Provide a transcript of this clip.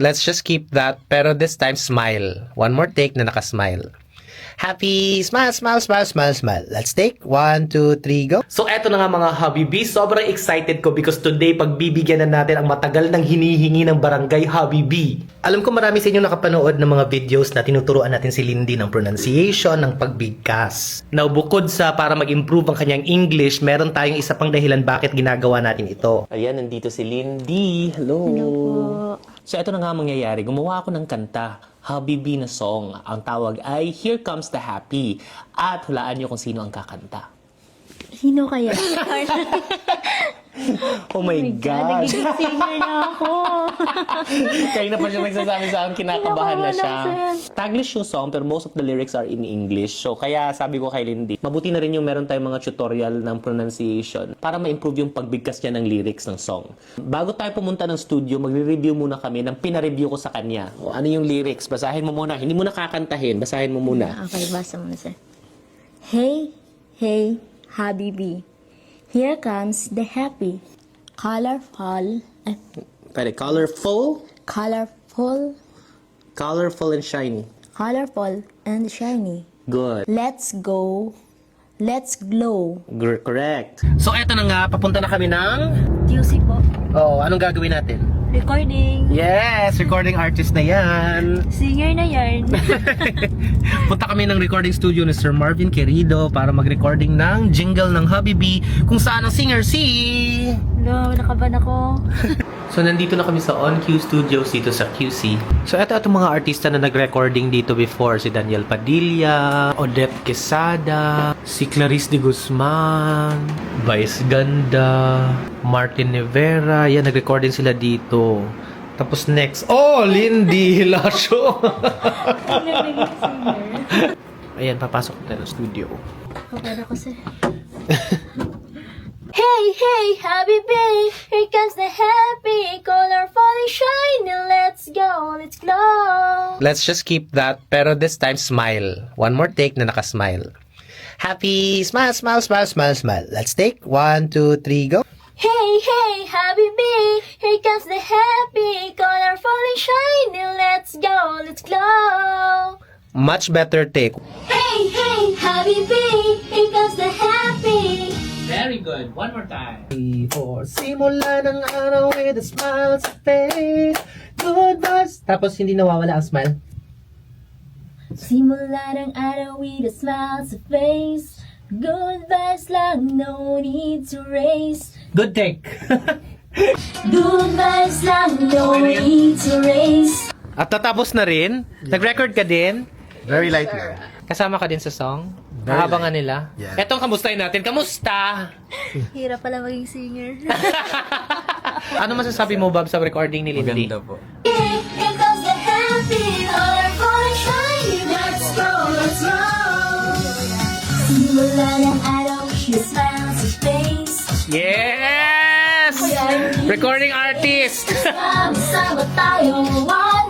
Let's just keep that, pero this time smile. One more take na nakasmile. Happy, smile, smile, smile, smile, smile. Let's take 1, 2, 3, go. So eto na nga mga Habibi, sobrang excited ko because today pagbibigyan na natin ang matagal nang hinihingi ng Barangay Habibi. Alam ko marami sa inyo nakapanood ng mga videos na tinuturuan natin si Lindy ng pronunciation, ng pagbigkas. Now bukod sa para mag-improve ang kanyang English, meron tayong isa pang dahilan bakit ginagawa natin ito. Ayan, nandito si Lindy. Hello. Hello po. So ito na nga mangyayari, gumawa ako ng kanta, Habibi na song. Ang tawag ay Here Comes the Happy. At hulaan niyo kung sino ang kakanta. Sino kaya? Oh my God! Nagiging singer na ako. Kayo na pa siya nagsasabi sa akin, kinakabahan na siya. Kinakabahan na, Taglish yung song, pero most of the lyrics are in English. So, kaya sabi ko kay Lindy, mabuti na rin yung meron tayong mga tutorial ng pronunciation para ma-improve yung pagbigkas niya ng lyrics ng song. Bago tayo pumunta ng studio, magre-review muna kami ng pinareview ko sa kanya. O, ano yung lyrics? Basahin mo muna. Hindi mo na kakantahin. Basahin mo muna. Okay, basa mo na sir. Hey, hey, Habibi. Here comes the happy. Colorful. Pwede. Colorful. Colorful. Colorful and shiny. Colorful and shiny. Good. Let's go. Let's glow. Correct. So, eto na nga. Papunta na kami ng... QC po. Oh, anong gagawin natin? Recording. Yes! Recording artist na yan! Singer na yan. Punta kami ng recording studio ni Sir Marvin Querido para mag-recording ng jingle ng Habibi kung saan ang singer si... Hello, nakaban ako. So, nandito na kami sa On Q Studios dito sa QC. So, eto itong mga artista na nag-recording dito before. Si Daniel Padilla, Odette Quesada, si Clarice de Guzman, Vice Ganda, Martin Nevera. Yan, nag-recording sila dito. Tapos next, oh, Lindy Hilasio. Nagiging singer. Ayan, papasok tayo sa studio. Nakaban ako sir. Hey, hey, Habibi, here comes the happy, colorful and shiny, let's go, let's glow. Let's just keep that, pero this time smile. One more take na nakasmile. Happy, smile, smile, smile, smile, smile. Let's take 1, 2, 3, go. Hey, hey, Habibi, here comes the happy, colorful and shiny, let's go, let's glow. Much better take. Hey, hey, Habibi, here comes the happy. Very good. One more time. 3, 4. Simula ng araw with a smile sa face. Good vibes. Tapos hindi nawawala ang smile. Simula ng araw with a smile sa face. Good vibes lang, no need to race. Good take. Good vibes lang, no need to race. At tatapos na rin. Nag-record ka din. Very light lang. Kasama ka din sa song. Very Mahabangan light. nila. Yeah. Etong kamustahin natin. Kamusta? Hirap pala maging singer. Ano masasabi mo, Bob, sa recording ni Lindy? Maganda po. Here comes the happy, colorful and shiny, let's go, let's go. Simula ng araw, she smiles sa face. Yes! Recording artist! Sama-sama tayo, one